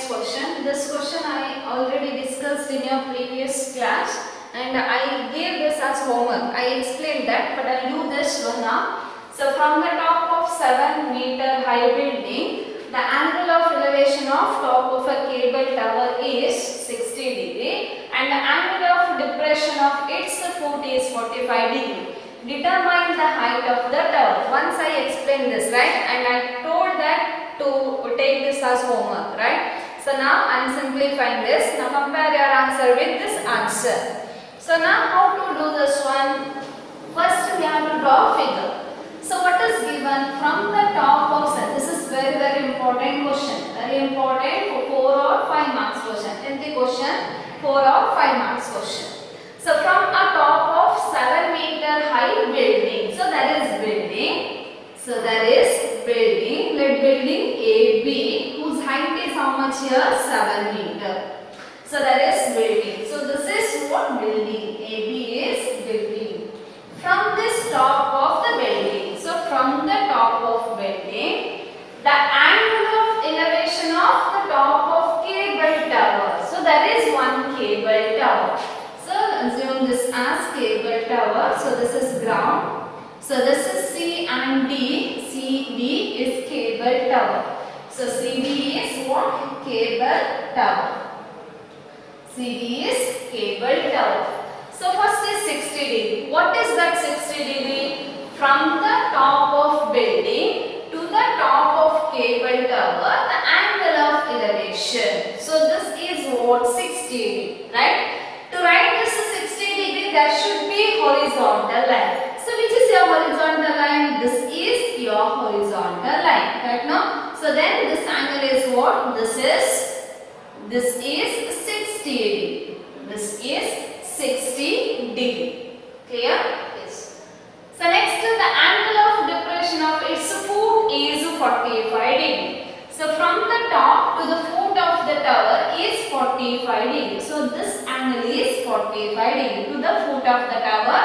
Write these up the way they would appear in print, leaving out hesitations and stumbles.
next question. This question I already discussed in your previous class and I gave this as homework. I explained that, but I'll do this one now. So from the top of 7-meter high building, the angle of elevation of top of a cable tower is 60 degree and the angle of depression of its foot is 45 degree. Determine the height of the tower. Once I explained this, right, and I told that to take this as homework, right. So now I am simplifying this. Now compare your answer with this answer. So now how to do this one? First we have to draw a figure. So what is given from the top of sun? This is very important question. Very important for 4 or 5 marks question. In the question 4 or 5 marks question. So from a top of 7-meter high building. So that is building. So that is building. Let building AB whose height is how much here? 7 meter. So that is building. So this is what building. AB is building. From this top of the building. So from the top of building, the angle of elevation of the top of cable tower. So that is one cable tower. So assume this as cable tower. So this is ground. So this is C and D. CD is cable tower. So CD is what? Cable tower. CD is cable tower. So first is 60 degree. What is that 60 degree? From the top of building to the top of cable tower, the angle of elevation. So this is what? 60 degree, right? To write this 60 degree, there should be horizontal line. So which is your horizontal line? This is your horizontal line, right now? So then this angle is what? This is 60 degree. This is 60 degree. Clear? Yes. So next the angle of depression of its foot is 45 degree. So from the top to the foot of the tower is 45 degree. So this angle is 45 degree to the foot of the tower.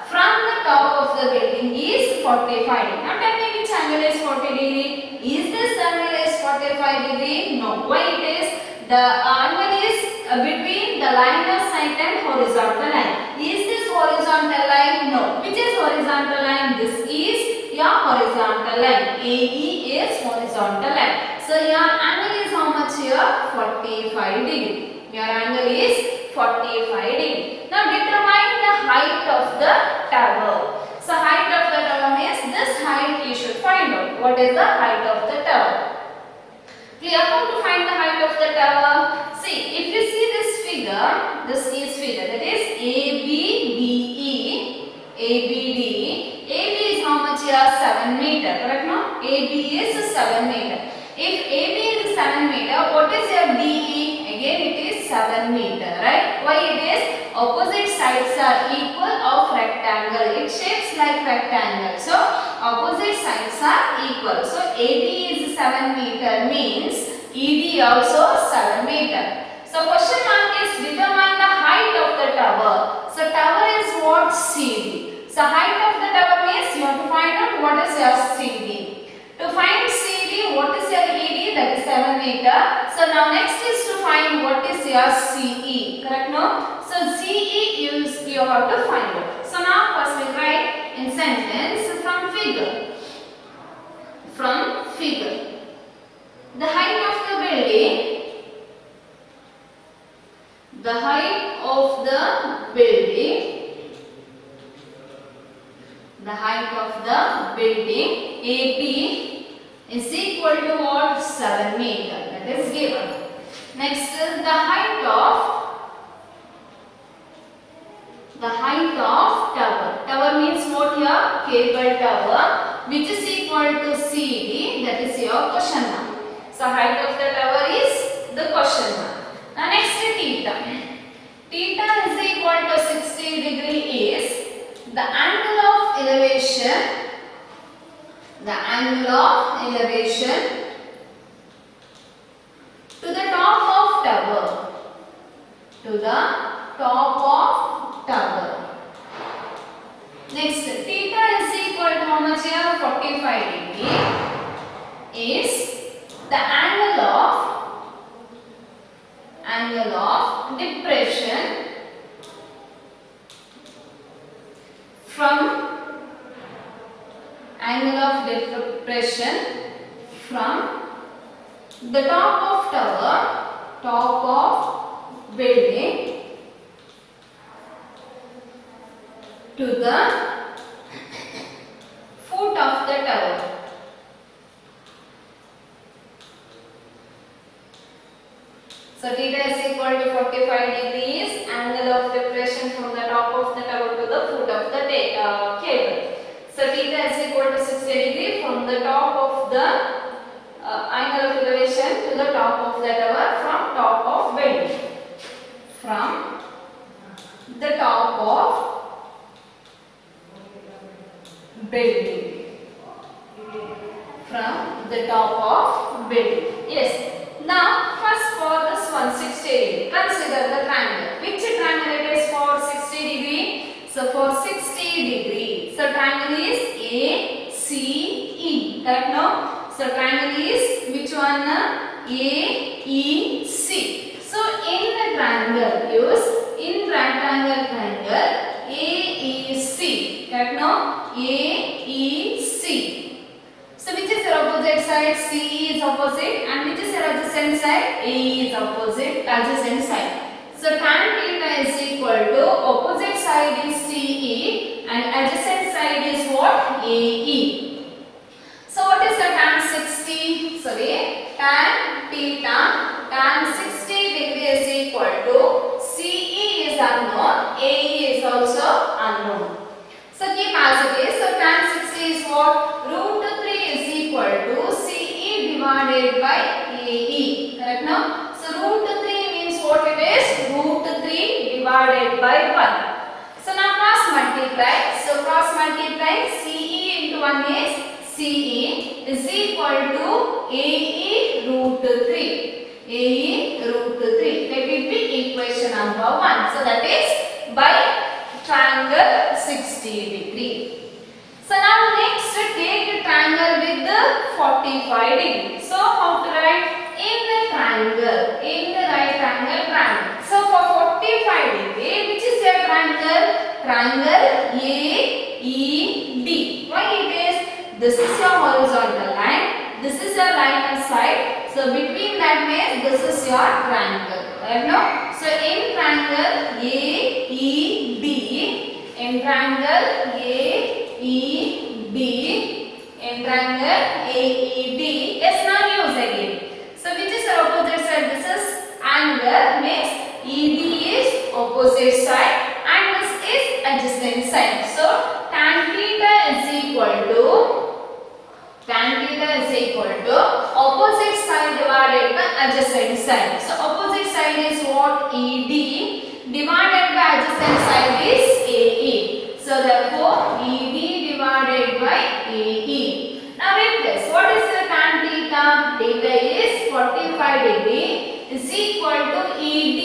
From the top of the building is 45 degree. Now tell me which angle is 40 degree? Is this angle is 45 degree? No. Why it is? The angle is between the line of sight and horizontal line. Is this horizontal line? No. Which is horizontal line? This is your horizontal line. AE is horizontal line. So your angle is how much here? 45 degree. Your angle is 45 degree. Now determine the height of the tower. So height of the tower means this height you should find out. What is the height of the tower? Clear? How to find the height of the tower? See, if you see this figure, this is figure that is ABDE, ABD. AB is how much here? 7 meter. Correct no? AB is 7 meter. If AB is 7 meter, what is your DE? Again it is 7 meter, right? Why it is? Opposite sides are equal of rectangle. It shapes like rectangle. So opposite sides are equal. So AD is 7 meter means ED also 7 meter. So question mark is determine the height of the tower. So tower is what? CD. So height of the tower means you have to find out what is your CD. To find CD, what is your ED? That is 7 meter. So now next is to find what is your CE. Correct no? So CE you have to find out. So now first we write in sentence from figure. From figure. The height of the building. The height of the building. The height of the building AB is equal to what? 7 meter. That is given. Next is the height of tower. Tower means what here? Cable tower, which is equal to CD. That is your question mark. So height of the tower is the question mark. Now next is theta. Theta is equal to 60 degree is the angle of elevation. The angle of elevation to the top of tower. To the top of tower. Next, theta is equal to how much here? 45 degree is the angle of depression from angle of depression from the top of tower, top of building to the foot of the tower. So theta is equal to 45 degrees, angle of depression from the top of the tower to the foot of the cable. So theta is equal to 60 degrees from the top of the angle of elevation to the top of the tower from top of building. From the top of building. From the top of building. Yes. Now, first for this one 60 degree, consider the triangle. Which triangle it is for 60 degree? So for 60 degree, so triangle is ACE. Correct now? So triangle is which one? AEC. So in the triangle, use in rectangle triangle AEC. Correct now? AEC. So which is your opposite side? CE is opposite, and which is your adjacent side? AE is opposite adjacent side. So tan theta is equal to opposite side is CE and adjacent side is what? AE. So what is the tan 60? Sorry, tan theta, tan 60 degree is equal to CE is unknown, AE is also unknown. So keep as it is. So tan 60 is what? Root 3 is equal to CE divided by AE. Correct now? So root 3 means what it is? Root 3 divided by 1. So now cross multiply. So cross multiply CE into 1 is CE is equal to AE root 3. AE root 3. Let it be equation number 1. So that is by triangle 60 degree. So now next take triangle with the 45 degree. So how to write? In the triangle, in the right angle triangle. So for 45 degree, which is your triangle? Triangle AED. Why it is? This is your horizontal line. This is your right hand side. So between that means this is your triangle. Right now? So in triangle AED, in triangle AED, in triangle AED, yes, now use again. So which is the opposite side? This is angle, means ED is opposite side and this is adjacent side. So tan theta is equal to opposite side divided by adjacent side. So opposite side is what? ED divided by adjacent side is AE. So therefore ED divided by AE. Now replace. What is the tan theta? Theta is 45 degree is equal to ED.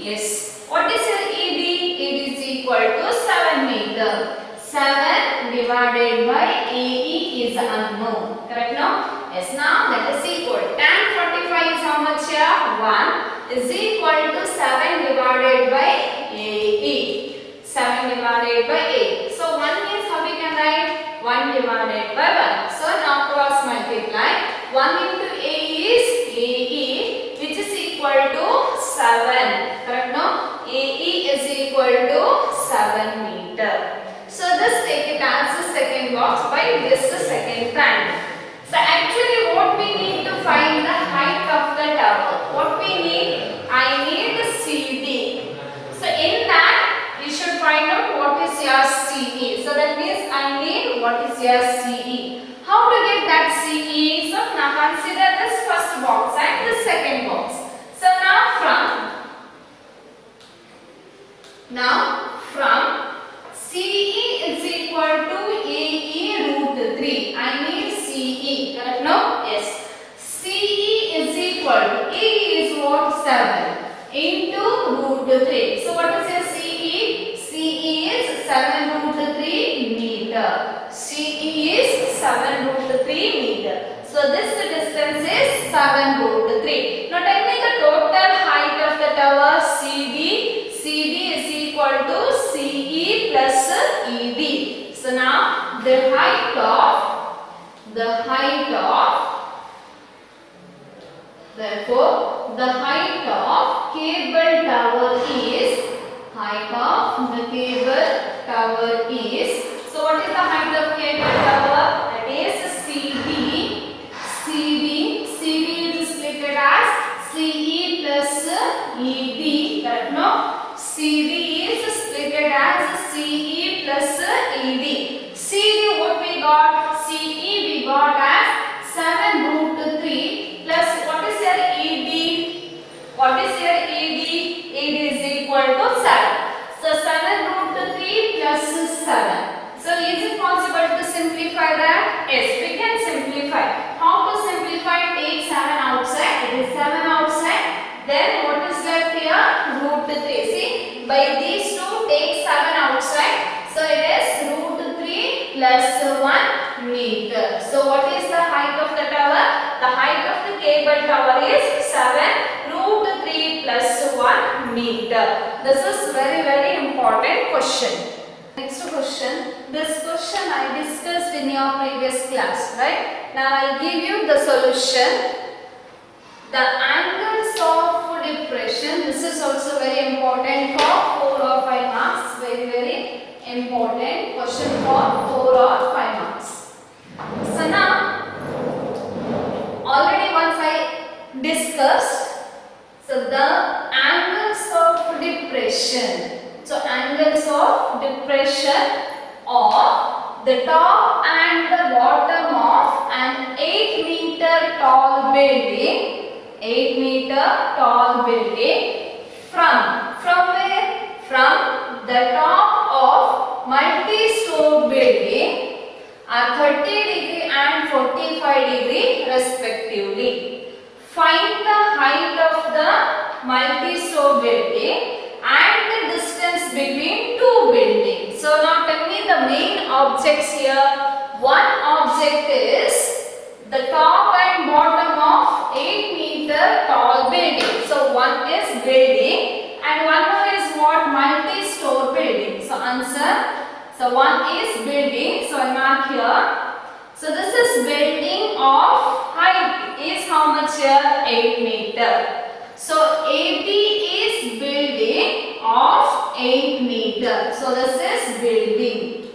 Yes. What is your ED? It is equal to 7 meter. 7 divided by AE is unknown. Correct now? Yes. Now let us equal. Tan 45 is how much here? 1 is equal to 7 divided by AE. 7 divided by 8. So 1 means how we can write? 1 divided by 1. So now cross multiply. 1 into AE is AE, which is equal to 7. Correct now? AE is equal to 7 meter. So this take it as the second box by this second triangle. So actually what we need to find the height of the tower. What we need? I need CD. So in that you should find out what is your CE. So that means I need what is your CE. How to get that CE? So now consider this first box and the second box. So now from CE is equal to AE root 3. I need CE. Correct now? Yes. CE is equal to E is what? 7 into root 3. So what is your CE? CE is 7 root 3 meter. CE is 7 root 3 meter. So this distance is 7 root 3. Now tell me the total height of the tower CD the height of cable tower is, height of the cable tower is, so what is the height of cable tower? That is CD. CD is split as CE plus ED. Correct? No? CD is split as CE plus ED. CD what we got? CE we got as 7 root 3 plus what is your ED? What is your ED? ED is equal to 7. So 7 root 3 plus 7. So is it possible to simplify that? Yes, we can simplify. How to simplify? Take 7 outside. It is 7 outside. Then what is left here? Root 3. See, by these two take 7 outside. So it is root 3 plus 1 meter. So what is the height of the tower? The height of the cable tower is 7 root 3 plus 1 meter. This is very important question. Next question. This question I discussed in your previous class, right? Now I will give you the solution. The angles of depression. This is also very important for 4 or 5 marks. Very important question for 4 or 5 marks. So now, already once I discussed, so the angles of depression. So angles of depression of the top and the bottom of an 8 meter tall building. 8 meter tall building from where? From the top of multi-story building are 30 degree and 45 degree respectively. Find the height of the multi-story building and the distance between two buildings. So now tell me the main objects here. One object is the top and bottom of 8 meter tall building. So one is building and one more is what? Multi-story building. So answer. So one is building. So I mark here. So this is building of height is how much here? 8 meter. So AB is building of 8 meter. So this is building.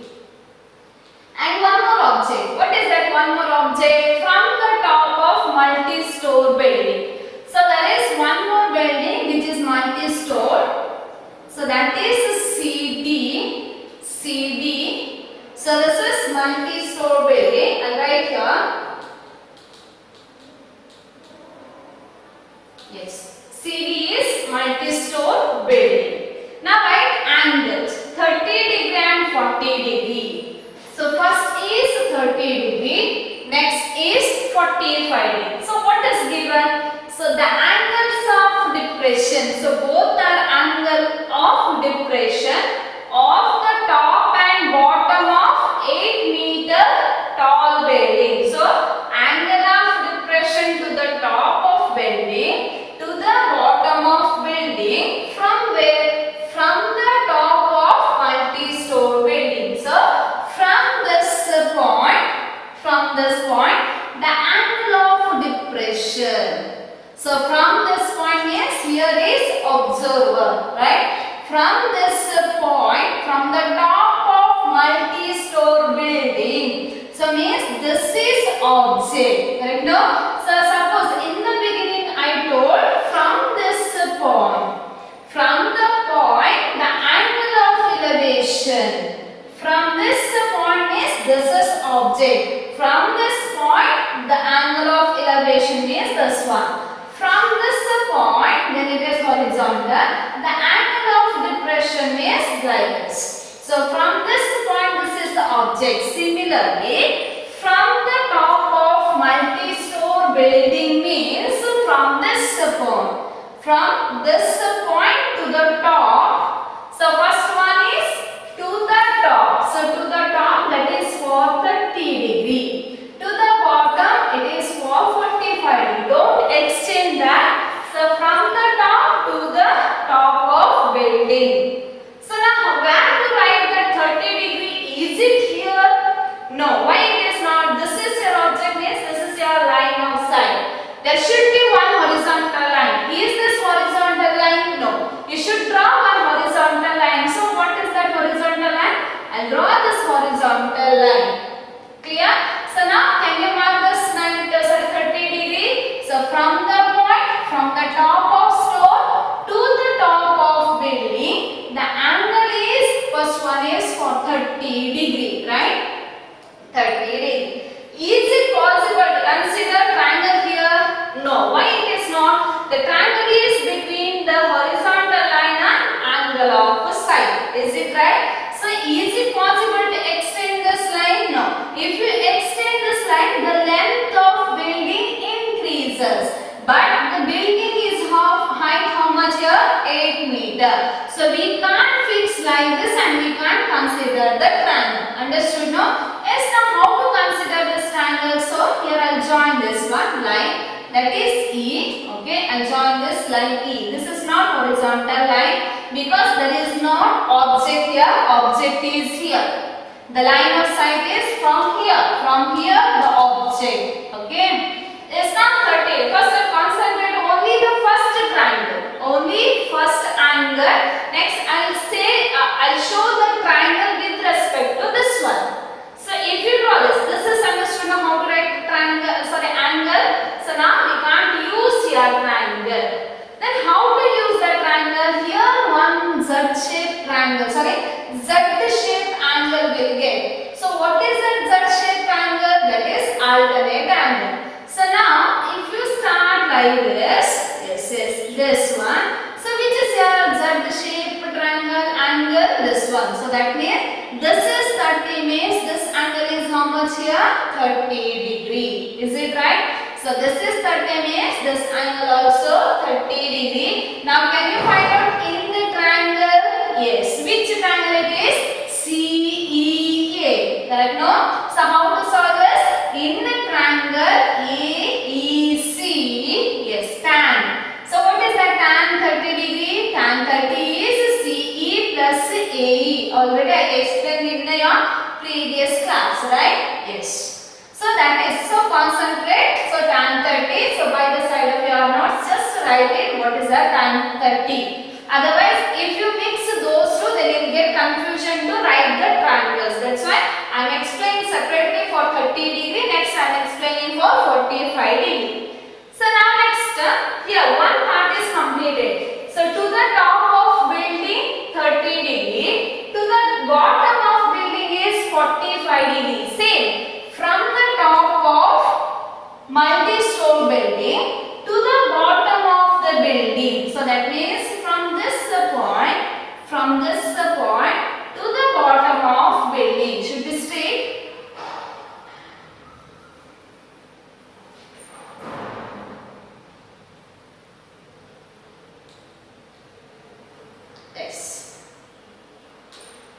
And one more object. What is that one more object? From the top of multi-story building. So there is one more building which is multi-story. So that is CD. So this is multi-story building. I'll write here. Yes. CD is multi-story building. Now write angles 30 degree and 40 degree. So first is 30 degree, next is 45 degree. So what is given? So the angles of depression. So both are angle of depression of the top and bottom of 8 meter tall building. So angle of depression to the top of building to the bottom of building from where? From the top of multi-story building. So from this point, the angle of depression. So from this point, yes, here is observer, right? From this point, from the top of multi-story building. So means this is object, correct? No? So suppose in the beginning I told from this point. From the point, the angle of elevation. From this point is this is object. From this point, the angle of elevation is this one. From this point, when it is horizontal, the angle of depression is like this. So from this point, this is the object. Similarly, from the top of multi-story building means from this point. From this point to the top. So first one is to the top. So to the top, that is for 30 degree. To the bottom, it is for 45 degree. Don't exchange that. So from the top to the top of building. So now where to write that 30 degree? Is it here? No. Why it is not? This is your object, means this is your line of sight. There should be one horizontal line. Here 8 meter. So we can't fix like this and we can't consider the triangle. Understood no? Yes, now how to consider this triangle? So here I'll join this one line, that is E. Okay, I'll join this line E. This is not horizontal line because there is no object here. Object is here. The line of sight is from here. From here the object. Okay. It's not 30. First I'll concentrate only the first triangle. Only first angle. Next I'll show the triangle with respect to this one. So if you draw this is understood now how to write triangle, angle. So now we can't use here triangle. Then how to use the triangle? Here one Z-shaped triangle, Z-shaped angle will get. So what is that Z-shaped triangle? That is alternate angle. So now if you start like this, this one. So which is your Z-shaped triangle angle? This one. So that means this is 30 means this angle is how much here? 30 degree. Is it right? So this is 30 means this angle also 30 degree. Now can you find out in the triangle? Yes. Which triangle it is? CEA. Correct no? So how to solve this? In the triangle AEC. Yes. Tan. So what is that tan 30 degree? Tan 30 is CE plus AE. Already I explained in your previous class, right? Yes. So that is, so concentrate. So tan 30. So by the side of your notes, just write it. What is that tan 30? Otherwise, if you mix those two, then you will get confusion to write the triangles. That's why I am explaining separately for 30 degree. Next I am explaining for 45 degree. So now next, here one part is completed. So to the top of building 30 degree, to the bottom of building is 45 degree. Same. From the top of multi-store building to the bottom of the building. So that means from this point to the bottom of building should be straight. Yes.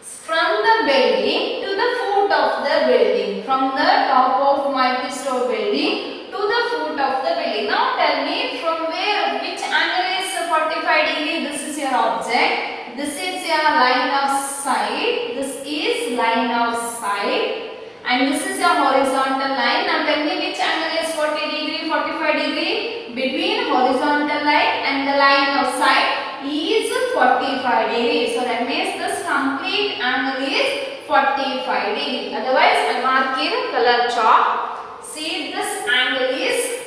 From the building to the foot of the building. From the top of multi-store building to the foot of the building. Now tell me from where, which angle is 45 degree? This is your object. This is your line of sight. This is line of sight. And this is your horizontal line. Now tell me which angle is 40 degree, 45 degree? Between horizontal line and the line of sight is 45 degree. So that means this complete angle is 45 degree. Otherwise, I mark in color chalk. See, this angle is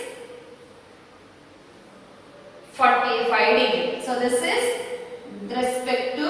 45 degree. So this is with respect to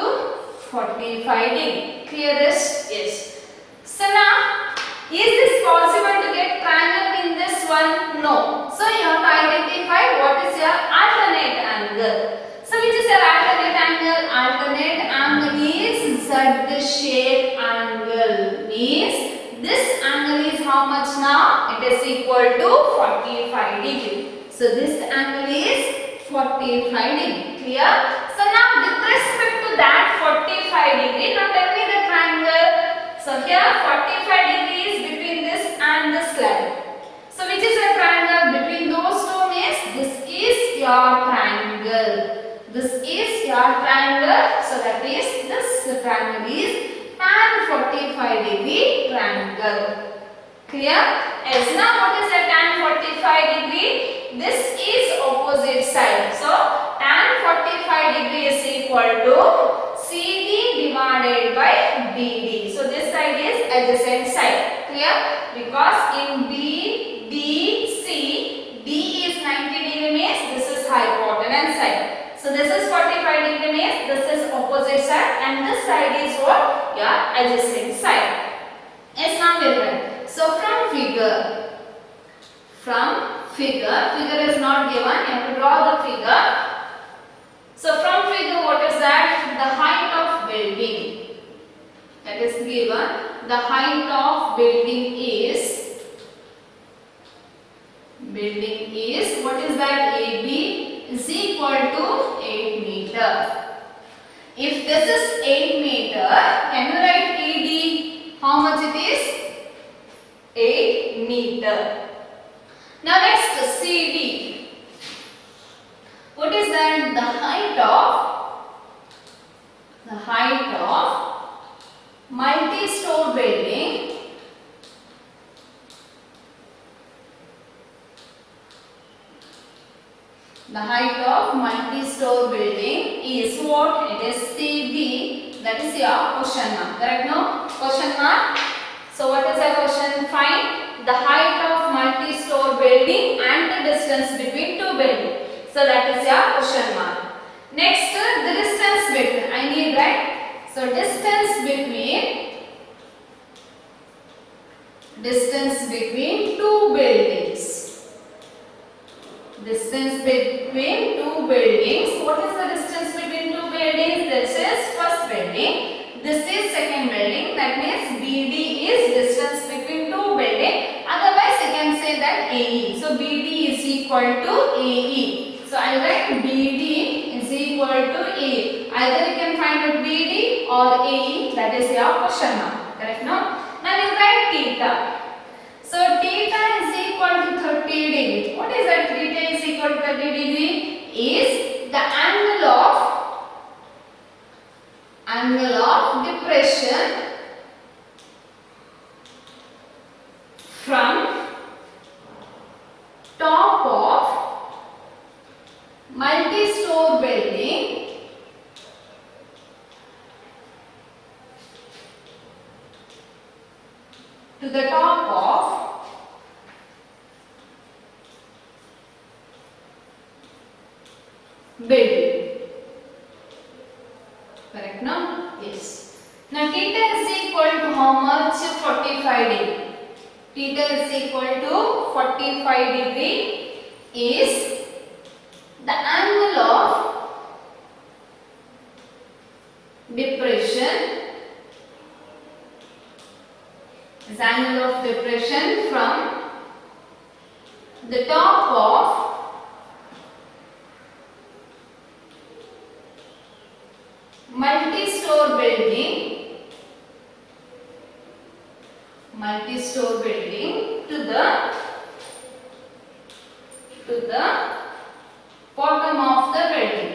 45 degree. Clear this? Yes. So now, is this possible to get triangle in this one? No. So you have to identify what is your alternate angle. So which is your alternate angle? Alternate angle is Z-shaped angle. Means this angle is how much now? It is equal to 45 degree. So this angle is 45 degree. Clear? So now with respect to that 45 degree, now tell me the triangle. So here 45 degrees between this and this line. So which is a triangle between those two means this is your triangle. This is your triangle. So that is this triangle is tan 45 degree triangle. Clear? Yes. Now what is a tan 45 degree? This is opposite side. So tan 45 degree is equal to CD divided by BD. So this side is adjacent side. Clear? Because in BDC, D is 90 degree means this is hypotenuse side. So this is 45 degree means this is opposite side and this side is what? Your adjacent side. Yes, now we will write. So from figure is not given, you have to draw the figure. So from figure, what is that? The height of building. That is given. The height of building is what is that? AB is equal to 8 meters. meter. If this is 8 meter, can you write AD? How much it is? 8 meter. Now next CD. What is that? The height of multi-store building is what? It is CD. That is your question mark. Correct? No? Question mark. So what is the question? Find the height of multi-store building and the distance between two buildings. So that is your question mark. Next, the distance between. I need, right? So distance between two buildings. Distance between two buildings. What is the distance between two buildings? This is first building. This is second building. That means BD is distance between two buildings. Otherwise, you can say that AE. So BD is equal to AE. So I write BD is equal to AE. Either you can find out BD or AE. That is your question mark. Correct? No? Now you write theta. So theta is equal to 30 degree. What is that? Theta is equal to 30 degree is the angle of depression from top of multi-store building to the top of building. Correct? No? Yes. Now theta is equal to how much? 45 degree. Theta is equal to 45 degree is the angle of depression. Is angle of depression from the top of multi-store building to the bottom of the building.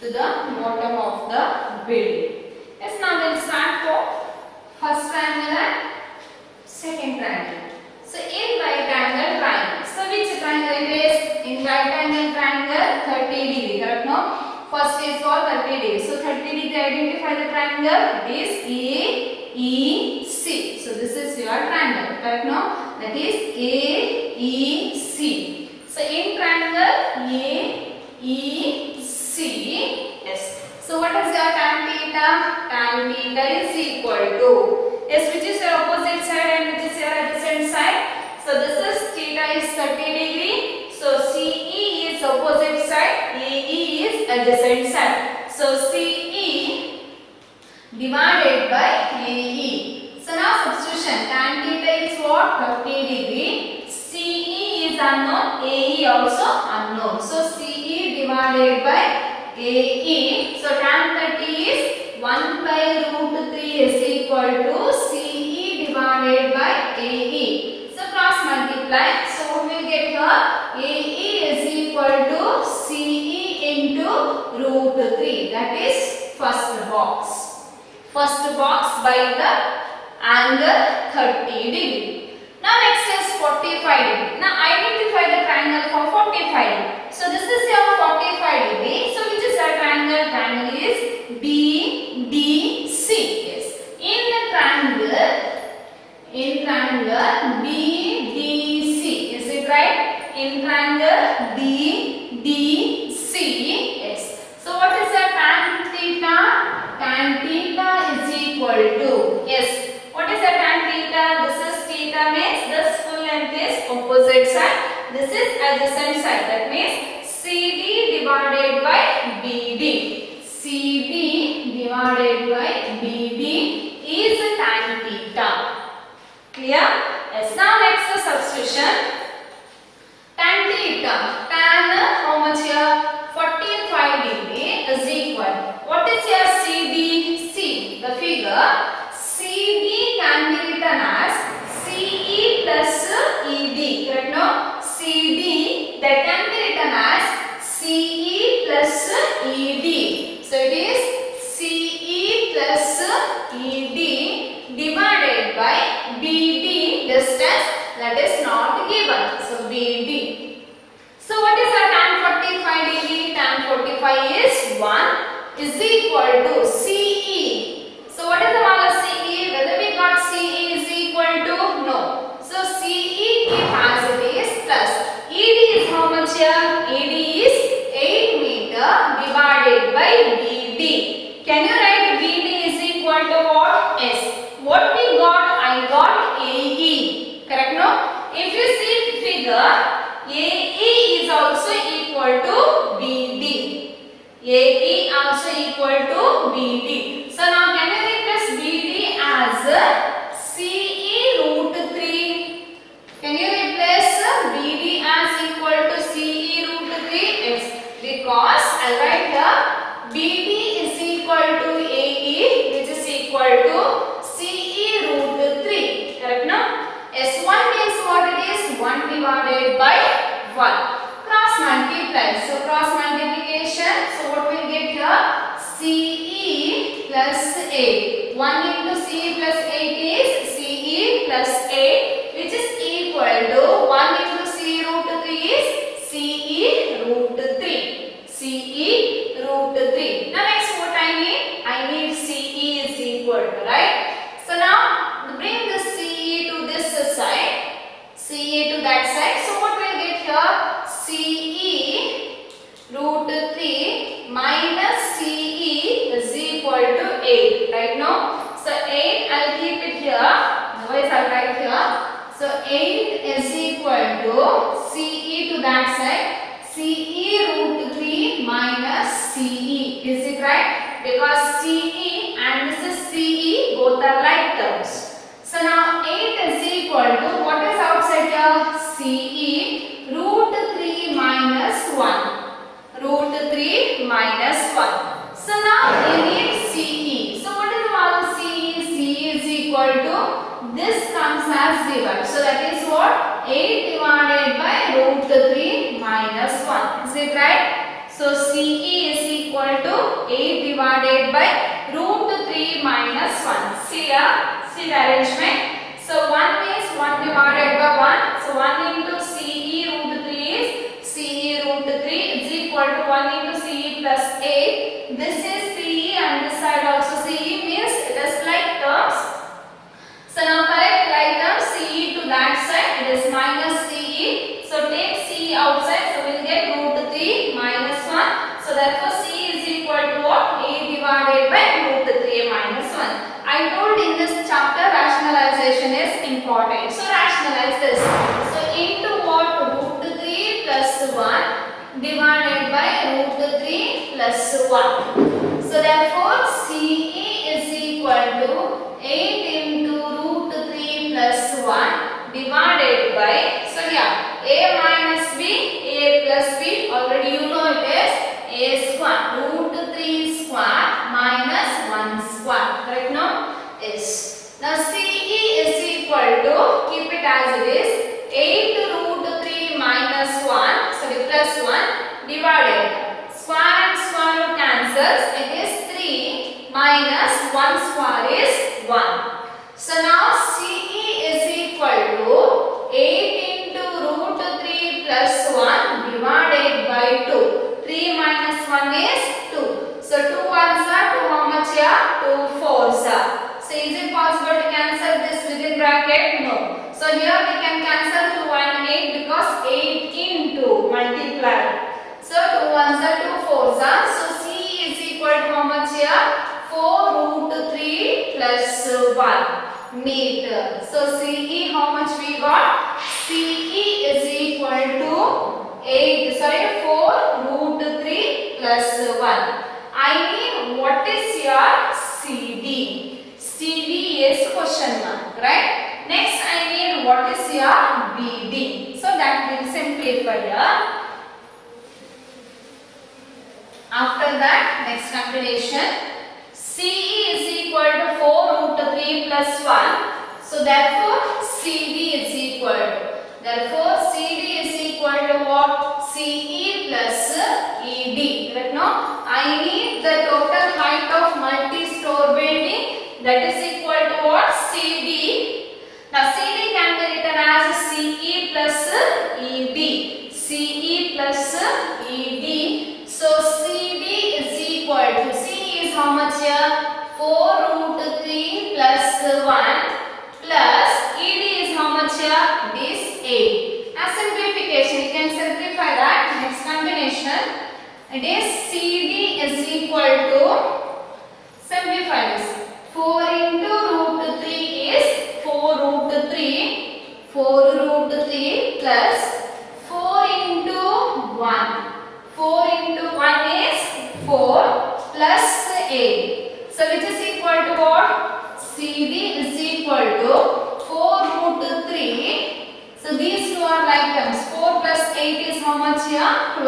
To the bottom of the building. Yes, now we'll start for first triangle and second triangle. So in right angle triangle. So which triangle it is? In right angle triangle 30 degree. Correct? No? First is for 30 degree. So 30 degree identify the triangle. It is AEC. So this is your triangle. Correct? No? That is AEC. So in triangle AEC. Yes. So what is your tan theta? Tan theta is equal to. Yes, which is your opposite side and which is your adjacent side? So this is theta is 30 degree. So CE is opposite side, AE is adjacent side. So CE divided by AE. So now substitution. Tan theta is what? 30 degree. CE is unknown, AE also unknown. So CE divided by AE. So tan 30 is 1 by root 3 is equal to CE divided by AE. So cross multiply. So what we get here? AE is equal to CE into root 3. That is first box. First box by the angle 30 degree. Now next is 45 degree. Now identify the triangle for 45 degree. So this is your 45 degree. So which is our triangle? Triangle is BDC. Yes. In triangle BDC. Is it right? In triangle BDC. Yes. So what is the tan theta? Tan theta is equal to. Yes. What is the tan theta? This is theta means this full length is opposite side. This is adjacent side. That means CD divided by BD. CD divided by BD is tan theta. Clear? Yes. Now next the substitution. Tan theta. Tan how much here? 45 degree is equal. What is your CD? C. The figure CD can be written as CE plus ED. Correct? No? CD that can be written as CE plus ED. So it is CE plus ED divided by BD distance that is not given. So BD. So what is our tan 45 degree? Tan 45 is 1 is equal to CE. So what is the value of CE? Whether we got CE is equal to? No. So CE keep as it is plus ED is how much here? ED is 8 meter divided by BD. Can you write BD is equal to what? Yes. What we got? I got AE. Correct? No? If you see figure, AE is also equal to BD. AE also equal to BD. So now can you replace BD as CE root 3? Can you replace BD as equal to CE root 3? Yes. Because I write here BD is equal to AE which is equal to CE root 3. Correct now? S1 means what it is? 1 divided by 1. Cross multiply. So cross multiplication. So what will get here? CE plus 8. 1 into CE plus 8 is CE plus 8 which is equal to 1 into CE root 3 is CE root 3. CE root 3. Now next what I need? I need CE is equal to, right? So now bring the CE to this side, CE to that side. So what will get here? CE root 3 minus CE is equal to 8. Right now? So 8 I'll keep it here. Otherwise I'll write here. So 8 is equal to CE to that side. CE root 3 minus CE. Is it right? Because CE and this is CE both are like terms. So now 8 is equal to what is outside here? CE root 3 minus 1. Root 3 minus 1. So now we need CE. So what is the value of CE? CE is equal to this comes as divide. So that is what? 8 divided by root 3 minus 1. Is it right? So CE is equal to 8 divided by root 3 minus 1. See here? See the arrangement. So 1 means 1 divided by 1. So 1 into CE root 3 is CE root 3 is equal to 1 into CE plus 8. This is CE and this side also CE means it is like terms. So now correct like terms CE to that side it is minus CE. So take CE outside so we will get root 3 minus 1. So therefore CE is equal to what? 8 divided by root 3 minus 1. I told in this chapter rationalization is important. So rationalize this. So into what? Root 3 plus 1 divided by root 3 plus 1. So therefore CE is equal to 8 into root 3 plus 1 divided by, so yeah, A minus B, A plus B, already you know it is A square, root 3 square minus 1 square. Correct now? Yes. Now CE is equal to, keep it as it is, 8 root 3 minus 1, sorry plus 1 divided. Square and square root cancels, it is 3 minus 1 square is 1. So now CE is equal to 8 into root 3 plus 1 divided by 2. 3 minus 1 is 2. So 2 ones are 2 how much here? 2 fours are. So is it possible to cancel this within bracket? No. So here we can cancel 2 and 8 because 8 into multiply. So 2 ones are 2 fours are. So CE is equal to how much here? 4 root 3 plus 1 meter. So CE how much we got? CE is equal to 4 root 3 plus 1. I mean what is your CD? CD is question mark, right? Next I mean what your BD? So that will simplify here. After that, next calculation, CE is equal to 4 root 3 plus 1. So therefore, CD is equal to, what? CE plus ED. Right now, I need the total height of multi-store building, that is equal to what? CD. Now CD can be written as CE plus ED. CE plus ED. So CD is equal to, CE is how much here? 4 root 3 plus 1 plus ED is how much here? It is 8. As simplification, you can simplify that. Next combination, it is CD is equal to, simplify this. 4 into root 3 is 4 root 3. 4 root 3 plus 4 into 1. 4 into 1 is 4 plus 8. So which is equal to what? CD is equal to 4 root 3. So these two are like terms. 4 plus 8 is how much here? 12.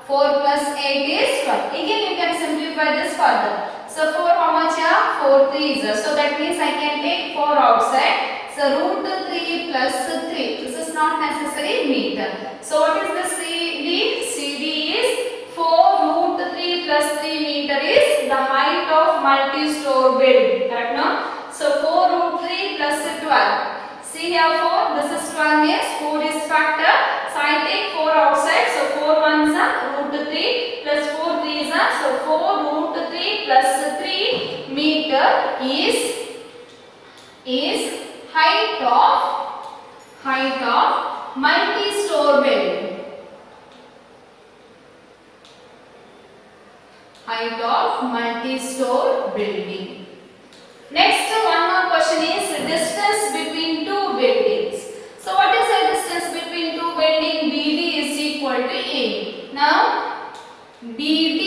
4 plus 8 is 12. Again you can simplify this further. So 4 how much here? 4 3s. So that means I can take 4 outside. So root 3 plus 3. This is not necessary meter. So what is the CD? CD is 4 root 3 plus 3 meter is the height of multi-store building. Correct now? So 4 root 3 plus 12. See here 4, this is 12 means 4 is factor. So I take 4 outside. So 4 ones are root 3 plus 4 3s are. So 4 root 3 plus 3 meter is height of multi-store building. Height of multi-store building. Next one more question is distance between two buildings. So what is the distance between two buildings? BD is equal to A. Now BD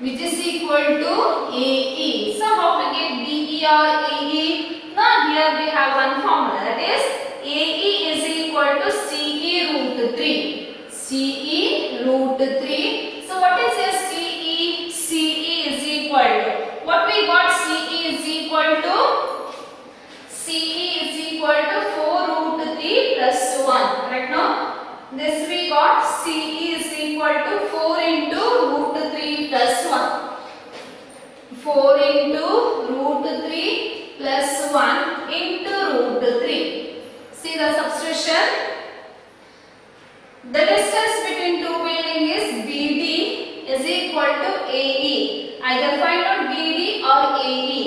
which is equal to AE. So how to get BE or AE? Now here we have one formula, that is AE is equal to CE root 3. CE root 3. So what is your CE? CE is equal to, what we got? CE is equal to, CE is equal to 4 root 3 plus 1. Right now, this we got CE is equal to 4 into root 3 plus 1. 4 into root 3 plus 1 into root 3. See the substitution. The distance between two buildings is BD is equal to AE. Either find out BD or AE.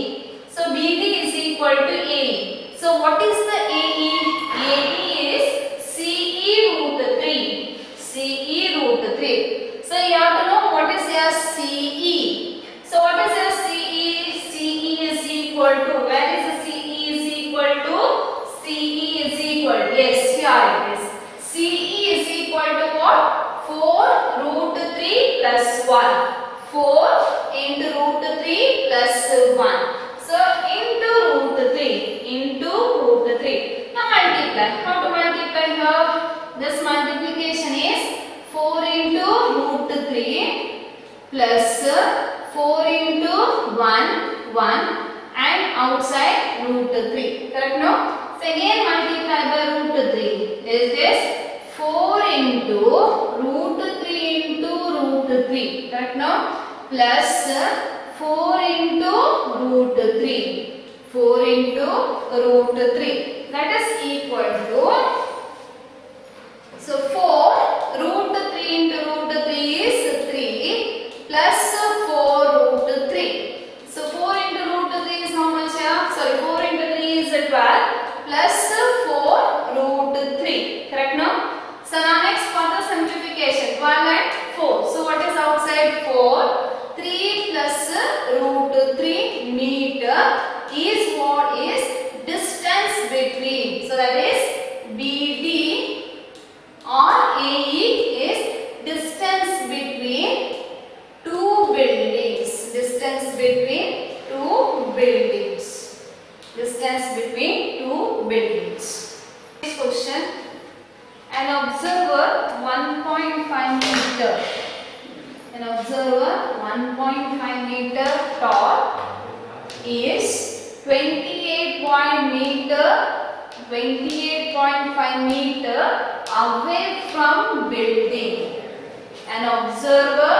So BD is equal to AE. So what is the AE? AE is CE root 3. CE root 3. So you have to know what is your CE. So what is your CE? CE is equal to, where is the CE is equal to? CE is equal to, yes, here it is. CE is equal to what? 4 root 3 plus 1. 4 into root 3 plus 1. So into root 3. Into root 3. Now multiply. How to multiply here? This multiplication is 4 into root 3 plus 4 into 1 and outside root 3. Correct no? So again multiply by root 3. Is this 4 into root 3 into root 3. Correct no? Plus 4 into root 3. 4 into root 3. That is equal to, so 4 root 3 into root 3 is 3 plus 4 root 3. So 4 into root 3 is how much here? Sorry, 4 into 3 is 12 plus 4 root 3. Correct no? So now next further simplification. 12 and 4. So what is outside 4? 3 plus root 3 meter is what is distance between. So that is BD or AE is distance between two buildings. Distance between two buildings. Distance between two buildings. Next question. An observer 1.5 meter. An observer 1.5 meter tall is 28.5 meter away from building. An observer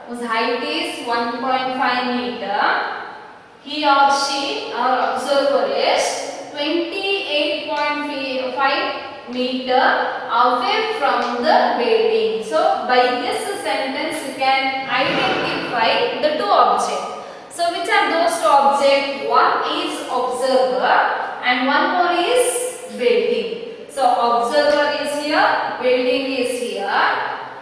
whose height is 1.5 meter, he or she, our observer is 28.5 meter away from the building. So by this sentence you can identify the two objects. So which are those two objects? One is observer and one more is building. So observer is here, building is here,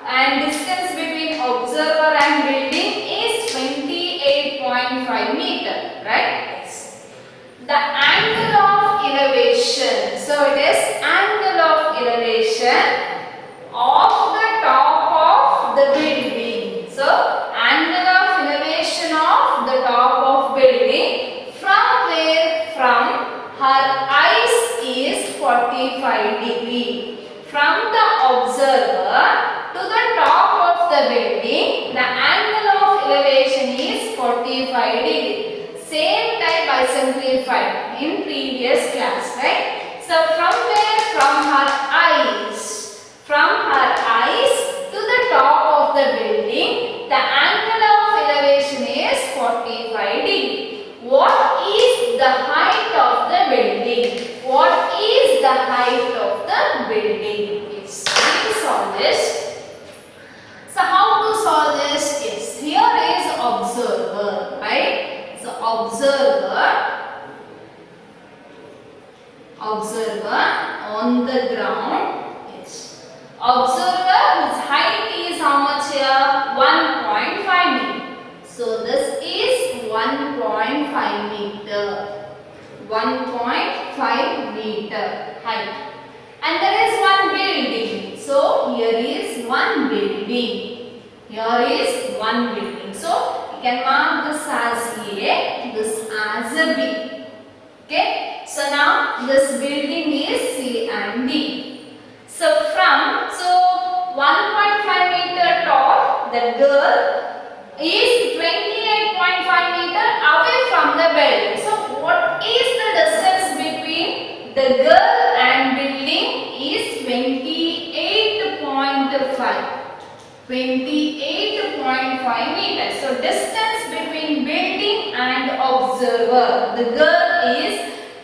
and distance between observer and building is 28.5 meter, right? Yes. The angle of elevation. So it is angle of elevation of the top of the building. So angle of elevation of the top of building from where? From her eyes is 45 degree. From the observer to the top of the building, the angle of elevation is 45 degree. Same type I simplified in previous class, right? So from where? From her eyes. From her eyes to the top of the building, the angle of elevation is 45 degree. What is the height of the building? What is the height of the building? Yes, we solve this. So how to solve this? Yes, here is observer, right? So observer on the ground. Yes. Observer whose height is how much here? 1.5 meter. So this is 1.5 meter. 1.5 meter height. And there is one building. So here is one building. Here is one building. So you can mark this as A, this as a B. Okay. So now this building is C and D. So 1.5 meter tall, the girl is 28.5 meter away from the building. So what is the distance between the girl and building? Is 28.5. 28.5 meters. So distance between building and observer, the girl is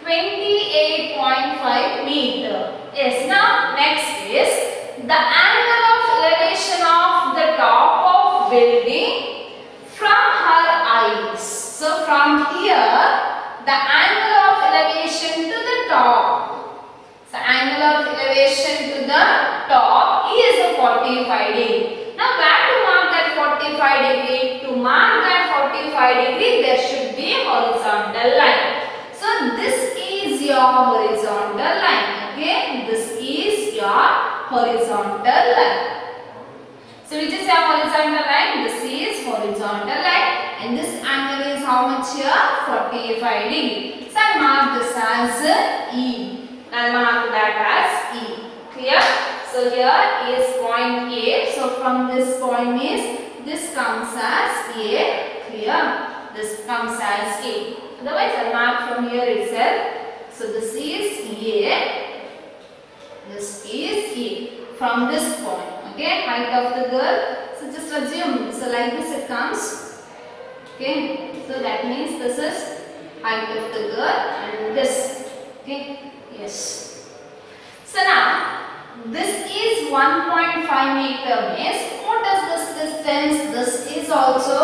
28.5 meter. Yes. Now next is the angle of elevation of the top of building from her eyes. So from here, the angle of elevation to the top. So angle of elevation to the top is a 45 degree. Now where to mark that 45 degree? To mark that 45 degree, there should be a horizontal line. So this is your horizontal line. Okay, this is your horizontal line. So which is your horizontal line? This is horizontal line, and this angle is how much here? 45 degree. So I mark this as E. I'll mark that as E. Clear? So here is point A. So from this point is this comes as A. Clear? This comes as A. Otherwise I'll mark from here itself. So this is A. This is A. From this point. Okay, height of the girl. So just assume. So like this it comes. Okay. So that means this is height of the girl and this. Okay. Yes. So now this is 1.5 meter means what is this distance? This is also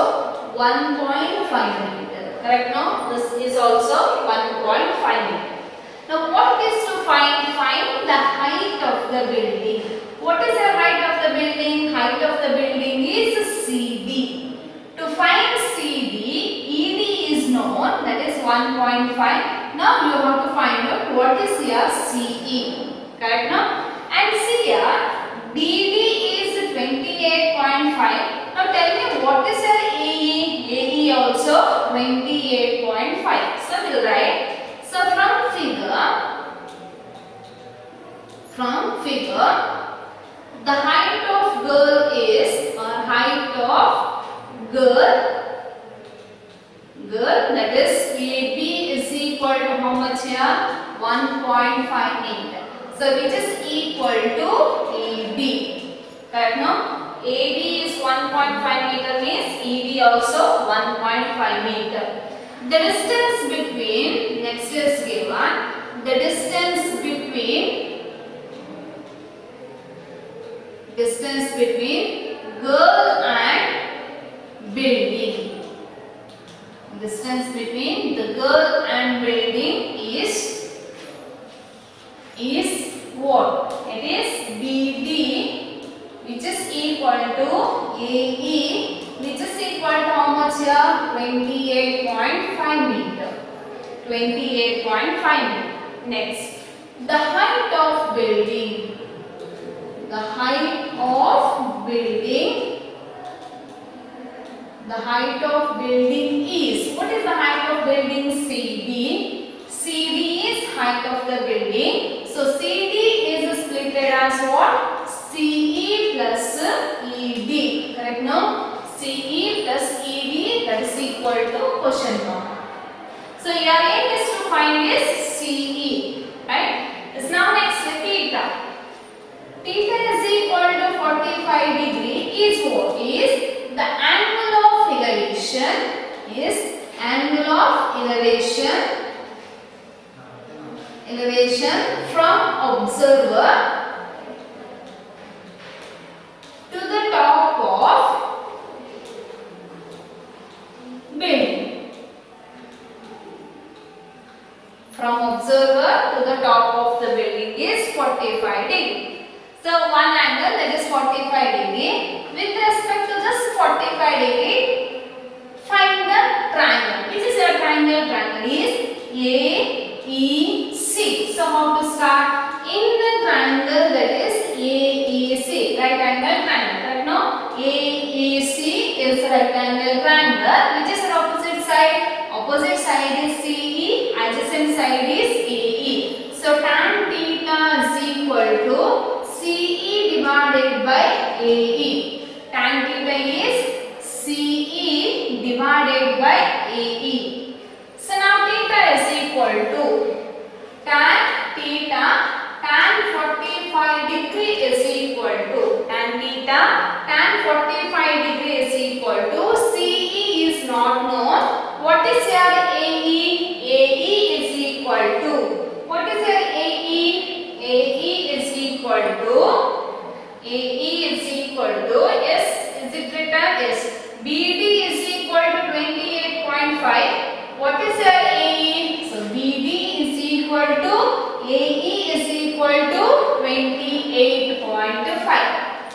1.5 meter. Correct? No? This is also 1.5 meter. Now what is to find? Find the height of the building. What is the height of the building? Height of the building is CD. To find CD, ED is known, that is 1.5. Now you have to find out what is your CE. Correct? No? And see here, DD is 28.5. Now tell me what is your AE? AE also 28.5. So we'll write. So from figure, figure, the height of girl is, or height of girl, that is AB is equal to how much here? 1.5 meter. So which is equal to AB. Correct, no? AB is 1.5 meter means EB also 1.5 meter. The distance between, next is given, the distance between girl and building. Distance between the girl and building is what? It is BD, which is equal to AE, which is equal to how much here? 28.5 meter. 28.5 meter. Next, the height of building. The height of building. The height of building is, what is the height of building? CD. CD is height of the building. So CD is split as what? CE plus ED. Correct, no? CE plus ED, that is equal to question mark. So your aim is to find is CE. Right? So now next theta. Theta is equal to 45 degree is what? Is the angle of elevation, is angle of elevation from observer to the top of building. From observer to the top of the building is 45 degree. So one angle, that is 45 degree. With respect to this 45 degree, find the triangle. Which is your triangle? Triangle is AEC. So how to start? In the triangle, that is AEC, right angle triangle. Right now, AEC is right angle triangle. Which is the opposite side? Opposite side is CE, adjacent side is AE. So tan theta is equal to CE divided by AE. Tan theta is CE divided by AE. So now theta is equal to tan theta tan 45 degree is equal to tan theta tan 45 degree is equal to CE is not known. What is your AE? AE is equal to, what is your AE? AE is equal to S, is it written? Yes. BD is equal to 28.5. What is your AE? So BD is equal to AE is equal to 28.5.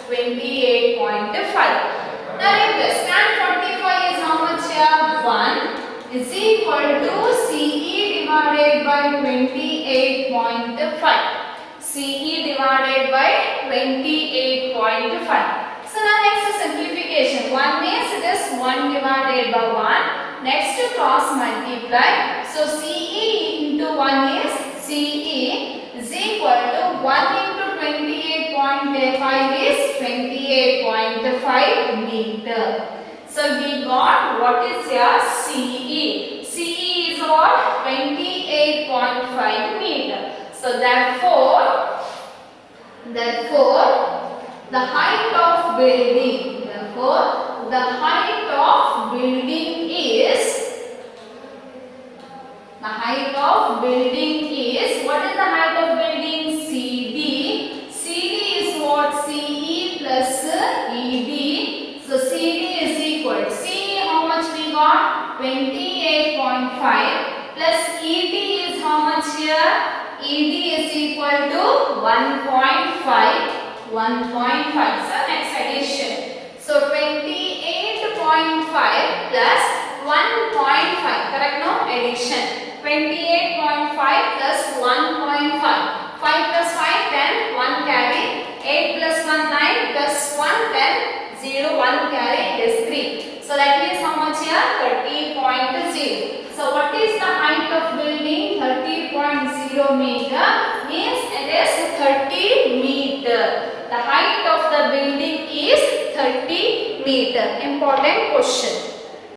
28.5. Now replace tan 45 is how much here? 1 is equal to CE divided by 28.5. CE divided by 28.5. So now next simplification. 1 means it is 1 divided by 1. Next to cross multiply. So CE into 1 is CE is equal to 1 into 28.5 is 28.5 meter. So we got what is your CE. CE is what? 28.5 meter. So therefore the height of building, the height of building is, what is the height of building? CD. CD is what? CE plus ED. So CD is equal to, CE how much we got? 28.5 plus ED is how much here? ED is equal to 1.5. So next addition. So 28.5 plus 1.5. Correct, no? Addition. 28.5 plus 1.5. 5 plus 5, 10. 1 carry. 8 plus 1, 9. Plus 1, 10. 0, 1 carry is 3. So that means how much here? 30.0. So what is the height of building? 30.0 meter means it is 30 meter. 20 meter. Important question.